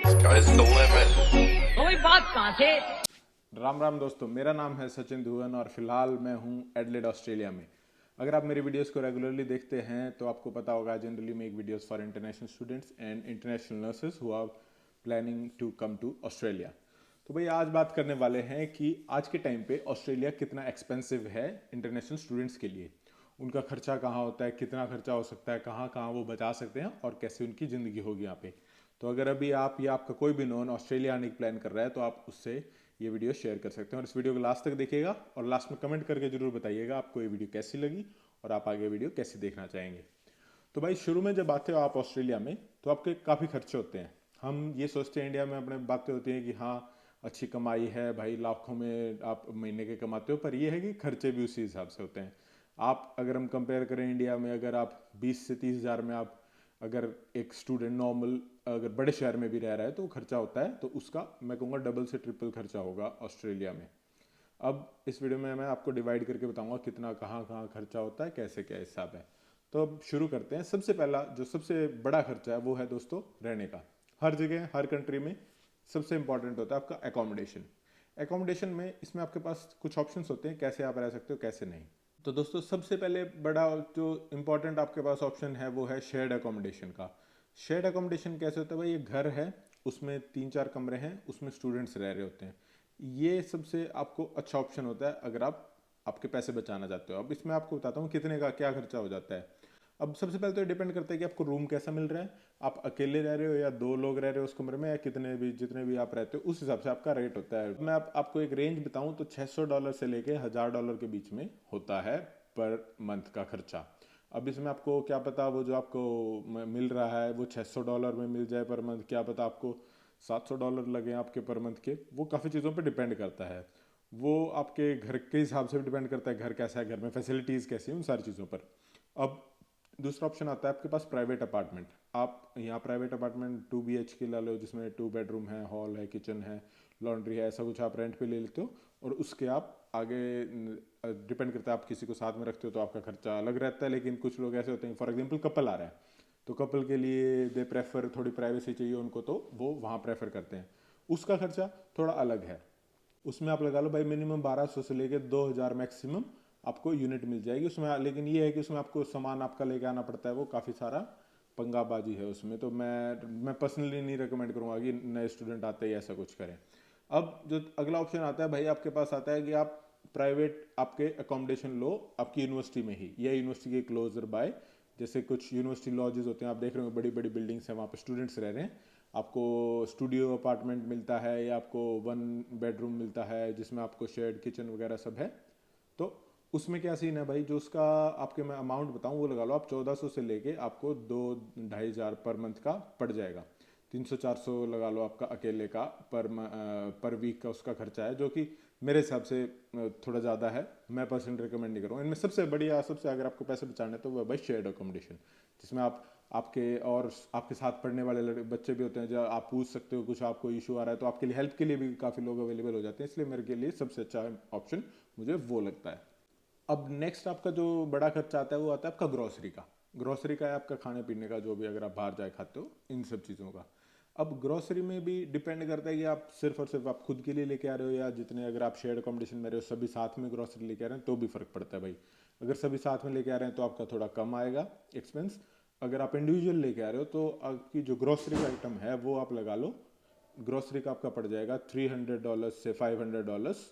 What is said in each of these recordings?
Sky's the limit. कोई बात कहाँ थे। राम राम दोस्तों, मेरा नाम है सचिन धुवन और फिलहाल मैं हूँ एडलेड ऑस्ट्रेलिया में। अगर आप मेरी वीडियोस को रेगुलरली देखते हैं तो आपको पता होगा generally make videos for international students and international nurses who are planning to come to Australia. तो भाई आज बात करने वाले हैं कि आज के टाइम पे ऑस्ट्रेलिया कितना एक्सपेंसिव है इंटरनेशनल स्टूडेंट्स के लिए, उनका खर्चा कहाँ होता है, कितना खर्चा हो सकता है, कहाँ कहाँ वो बचा सकते हैं और कैसे उनकी ज़िंदगी होगी यहाँ पे। तो अगर अभी आप या आपका कोई भी नॉन ऑस्ट्रेलिया आने की प्लान कर रहा है तो आप उससे ये वीडियो शेयर कर सकते हैं और इस वीडियो को लास्ट तक देखिएगा और लास्ट में कमेंट करके जरूर बताइएगा आपको ये वीडियो कैसी लगी और आप आगे वीडियो कैसे देखना चाहेंगे। तो भाई शुरू में जब आते हो आप ऑस्ट्रेलिया में तो आपके काफ़ी खर्चे होते हैं। हम ये सोचते हैं इंडिया में अपने बातें होती हैं कि हाँ अच्छी कमाई है भाई, लाखों में आप महीने के कमाते हो, पर ये है कि खर्चे भी उसी हिसाब से होते हैं। आप अगर हम कंपेयर करें इंडिया में, अगर आप 20 से 30 हज़ार में आप अगर एक स्टूडेंट नॉर्मल अगर बड़े शहर में भी रह रहा है तो खर्चा होता है, तो उसका मैं कहूँगा डबल से ट्रिपल खर्चा होगा ऑस्ट्रेलिया में। अब इस वीडियो में मैं आपको डिवाइड करके बताऊंगा कितना कहाँ कहाँ खर्चा होता है, कैसे क्या हिसाब है। तो अब शुरू करते हैं। सबसे पहला जो सबसे बड़ा खर्चा है वो है दोस्तों रहने का। हर जगह हर कंट्री में सबसे इंपॉर्टेंट होता है आपका एकोमोडेशन। एकोमोडेशन में इसमें आपके पास कुछ ऑप्शंस होते हैं कैसे आप रह सकते हो कैसे नहीं। तो दोस्तों सबसे पहले बड़ा जो इम्पोर्टेंट आपके पास ऑप्शन है वो है शेयर्ड एकोमोडेशन का। शेयर्ड एकोमोडेशन कैसे होता है भाई, ये घर है उसमें 3-4 कमरे हैं, उसमें स्टूडेंट्स रह रहे होते हैं। ये सबसे आपको अच्छा ऑप्शन होता है अगर आप आपके पैसे बचाना चाहते हो। अब इसमें आपको बताता हूँ कितने का क्या खर्चा हो जाता है। अब सबसे पहले तो ये डिपेंड करता है कि आपको रूम कैसा मिल रहा है, आप अकेले रह रहे हो या 2 लोग रह रहे हो उस कमरे में, या कितने भी जितने भी आप रहते हो उस हिसाब से आपका रेट होता है। मैं आपको एक रेंज बताऊं तो $600 से लेके $1000 के बीच में होता है पर मंथ का खर्चा। अब इसमें आपको क्या पता वो जो आपको मिल रहा है वो $600 में मिल जाए पर मंथ, क्या पता आपको $700 लगे आपके पर मंथ के। वो काफ़ी चीज़ों पे डिपेंड करता है, वो आपके घर के हिसाब से भी डिपेंड करता है, घर कैसा है, घर में फैसिलिटीज़ कैसी हैं, उन सारी चीज़ों पर। अब दूसरा ऑप्शन आता है आपके पास प्राइवेट अपार्टमेंट। आप यहाँ प्राइवेट अपार्टमेंट 2 BHK ला लो जिसमें 2 बेडरूम है, हॉल है, किचन है, लॉन्ड्री है, ऐसा कुछ आप रेंट पे ले लेते हो और उसके आप आगे डिपेंड करता है आप किसी को साथ में रखते हो तो आपका खर्चा अलग रहता है। लेकिन कुछ लोग ऐसे होते हैं, फॉर एग्जांपल कपल आ रहा है तो कपल के लिए दे प्रेफर, थोड़ी प्राइवेसी चाहिए उनको तो वो वहाँ प्रेफर करते हैं, उसका खर्चा थोड़ा अलग है। उसमें आप लगा लो भाई मिनिमम 1200 से लेके 2000 मैक्सिमम आपको यूनिट मिल जाएगी उसमें। लेकिन ये है कि उसमें आपको सामान आपका लेके आना पड़ता है, वो काफ़ी सारा पंगाबाजी है उसमें। तो मैं पर्सनली नहीं रिकमेंड करूँगा कि नए स्टूडेंट आते ही ऐसा कुछ करें। अब जो अगला ऑप्शन आता है भाई आपके पास आता है कि आप प्राइवेट आपके अकोमोडेशन लो आपकी यूनिवर्सिटी में ही या यूनिवर्सिटी के क्लोजर बाय। जैसे कुछ यूनिवर्सिटी लॉजेस होते हैं, आप देख रहे हो बड़ी बड़ी बिल्डिंग्स हैं, वहाँ पे स्टूडेंट्स रह रहे हैं, आपको स्टूडियो अपार्टमेंट मिलता है या आपको 1 बेडरूम मिलता है जिसमें आपको शेयर्ड किचन वगैरह सब है। तो उसमें क्या सीन है भाई, जो उसका आपके मैं अमाउंट बताऊं वो लगा लो आप 1400 से लेके आपको 2-2.5 हज़ार पर मंथ का पड़ जाएगा। 300-400 लगा लो आपका अकेले का पर वीक का उसका खर्चा है, जो कि मेरे हिसाब से थोड़ा ज़्यादा है। मैं पर्सनली रिकमेंड नहीं करूँगा। इनमें सबसे बढ़िया, सबसे अगर आपको पैसे बचाने तो वह भाई शेयर्ड अकोमोडेशन, जिसमें आप आपके और आपके साथ पढ़ने वाले बच्चे भी होते हैं, जो आप पूछ सकते हो कुछ आपको इशू आ रहा है तो आपके लिए हेल्प के लिए भी काफ़ी लोग अवेलेबल हो जाते हैं। इसलिए मेरे के लिए सबसे अच्छा ऑप्शन मुझे वो लगता है। अब नेक्स्ट आपका जो बड़ा खर्चा आता है वो आता है आपका ग्रोसरी का। ग्रोसरी का है आपका खाने पीने का, जो भी अगर आप बाहर जाए खाते हो इन सब चीज़ों का। अब ग्रोसरी में भी डिपेंड करता है कि आप सिर्फ और सिर्फ आप खुद के लिए लेके आ रहे हो या जितने, अगर आप शेयर्ड अकोमोडेशन में रहे हो सभी साथ में ग्रोसरी लेके आ रहे हैं तो भी फ़र्क पड़ता है भाई। अगर सभी साथ में लेके आ रहे हैं तो आपका थोड़ा कम आएगा एक्सपेंस। अगर आप इंडिविजुअल लेके आ रहे हो तो आपकी जो ग्रोसरी का आइटम है वो आप लगा लो, ग्रोसरी का आपका पड़ जाएगा $300 से $500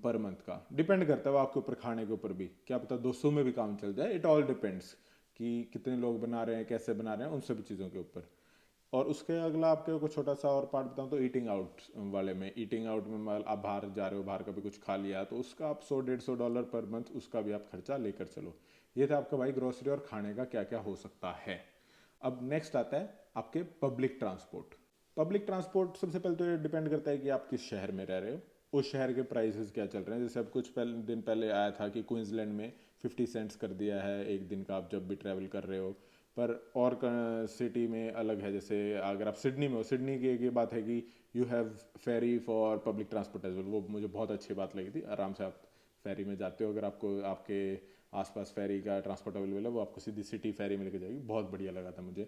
पर मंथ का। डिपेंड करता है वो आपके ऊपर, खाने के ऊपर भी, क्या पता 200 में भी काम चल जाए। इट ऑल डिपेंड्स कि कितने लोग बना रहे हैं, कैसे बना रहे हैं, उन सभी चीज़ों के ऊपर। और उसके अगला आपके को छोटा सा और पार्ट बताऊँ तो ईटिंग आउट वाले में। ईटिंग आउट में आप बाहर जा रहे हो, बाहर का भी कुछ खा लिया तो उसका आप $100-150 पर मंथ उसका भी आप खर्चा लेकर चलो। ये था आपका भाई ग्रोसरी और खाने का क्या क्या हो सकता है। अब नेक्स्ट आता है आपके पब्लिक ट्रांसपोर्ट। पब्लिक ट्रांसपोर्ट सबसे पहले तो ये डिपेंड करता है कि आप किस शहर में रह रहे हो, उस शहर के प्राइसेस क्या चल रहे हैं। जैसे अब कुछ दिन पहले आया था कि क्वींसलैंड में 50 सेंट्स कर दिया है एक दिन का आप जब भी ट्रैवल कर रहे हो। पर और सिटी में अलग है, जैसे अगर आप सिडनी में हो, सिडनी की एक ये बात है कि you have ferry for public transport as well. वो मुझे बहुत अच्छी बात लगी थी, आराम से आप फेरी में जाते हो, अगर आपको आपके आसपास फेरी का ट्रांसपोर्ट अवेलेबल है वो आपको सीधी सिटी फेरी में लेके जाएगी, बहुत बढ़िया लगा था मुझे।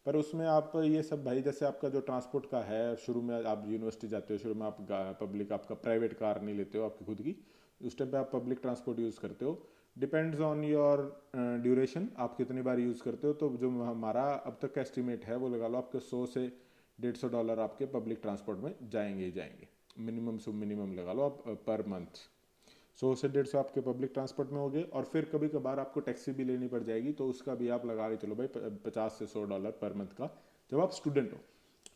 पर उसमें आप ये सब भाई, जैसे आपका जो ट्रांसपोर्ट का है, शुरू में आप यूनिवर्सिटी जाते हो, शुरू में आप पब्लिक, आपका प्राइवेट कार नहीं लेते हो आपकी खुद की, उस टाइम पे आप पब्लिक ट्रांसपोर्ट यूज़ करते हो। डिपेंड्स ऑन योर ड्यूरेशन, आप कितनी बार यूज़ करते हो। तो जो हमारा अब तक का एस्टिमेट है वो लगा लो आपके 100 से $150 आपके पब्लिक ट्रांसपोर्ट में जाएंगे ही जाएंगे, मिनिमम से मिनिमम लगा लो आप पर मंथ। 100 से 150 आपके पब्लिक ट्रांसपोर्ट में हो गए, और फिर कभी कभार आपको टैक्सी भी लेनी पड़ जाएगी, तो उसका भी आप लगा के चलो भाई $50 से $100 पर मंथ का, जब आप स्टूडेंट हो।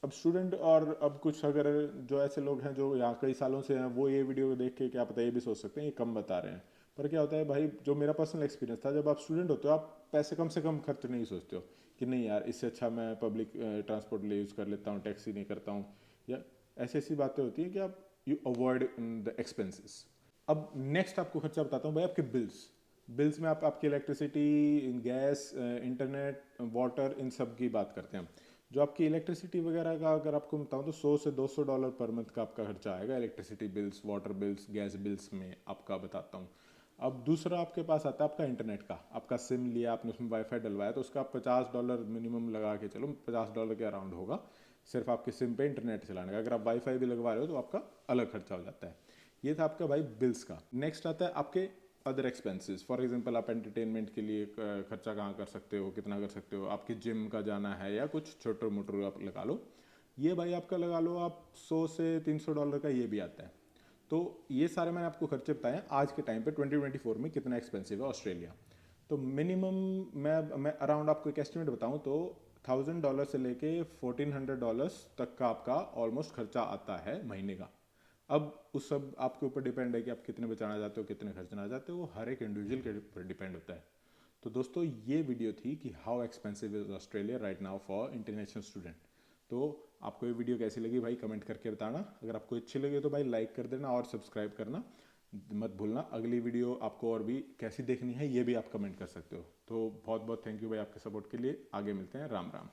अब स्टूडेंट, और अब कुछ अगर जो ऐसे लोग हैं जो यहाँ कई सालों से हैं, वो ये वीडियो देख के क्या पता ये भी सोच सकते हैं ये कम बता रहे हैं। पर क्या होता है भाई, जो मेरा पर्सनल एक्सपीरियंस था, जब आप स्टूडेंट होते हो आप पैसे कम से कम खर्च नहीं सोचते हो कि नहीं यार इससे अच्छा मैं पब्लिक ट्रांसपोर्ट ले यूज़ कर लेता हूँ, टैक्सी नहीं करता हूँ, या ऐसी ऐसी बातें होती हैं कि आप यू अवॉइड द एक्सपेंसेस। अब नेक्स्ट आपको खर्चा बताता हूँ भाई, आपके बिल्स। बिल्स में आप आपकी इलेक्ट्रिसिटी, गैस, इंटरनेट, वाटर, इन सब की बात करते हैं। जो आपकी इलेक्ट्रिसिटी वगैरह का अगर आपको बताऊँ तो $100 से $200 पर मंथ का आपका खर्चा आएगा electricity bills, water bills, gas bills में आपका बताता हूँ। अब दूसरा आपके पास आता है आपका इंटरनेट का। आपका सिम लिया आपने, उसमें वाईफाई डलवाया, तो उसका आप $50 मिनिमम लगा के चलो, $50 के अराउंड होगा सिर्फ आपके सिम पे इंटरनेट चलाने का। अगर आप वाईफाई भी लगवा रहे हो तो आपका अलग खर्चा हो जाता है। ये था आपका भाई बिल्स का। नेक्स्ट आता है आपके अदर एक्सपेंसेस। फॉर एग्जांपल आप एंटरटेनमेंट के लिए खर्चा कहाँ कर सकते हो, कितना कर सकते हो, आपके जिम का जाना है या कुछ छोटे मोटे आप लगा लो। ये भाई आपका लगा लो आप $100 से $300 का ये भी आता है। तो ये सारे मैंने आपको खर्चे बताए हैं आज के टाइम पे 2024 में कितना एक्सपेंसिव है ऑस्ट्रेलिया। तो मिनिमम मैं अराउंड आपको एक एस्टिमेट बताऊं तो $1000 से लेके $1400 तक का आपका ऑलमोस्ट खर्चा आता है महीने का। अब उस सब आपके ऊपर डिपेंड है कि आप कितने बचाना चाहते हो, कितने खर्चना चाहते हो, वो हर एक इंडिविजुअल के ऊपर डिपेंड होता है। तो दोस्तों ये वीडियो थी कि how expensive is Australia right now for international student. तो आपको ये वीडियो कैसी लगी भाई कमेंट करके बताना। अगर आपको अच्छी लगे तो भाई लाइक कर देना और सब्सक्राइब करना मत भूलना। अगली वीडियो आपको और भी कैसी देखनी है ये भी आप कमेंट कर सकते हो। तो बहुत बहुत थैंक यू भाई आपके सपोर्ट के लिए। आगे मिलते हैं। राम राम।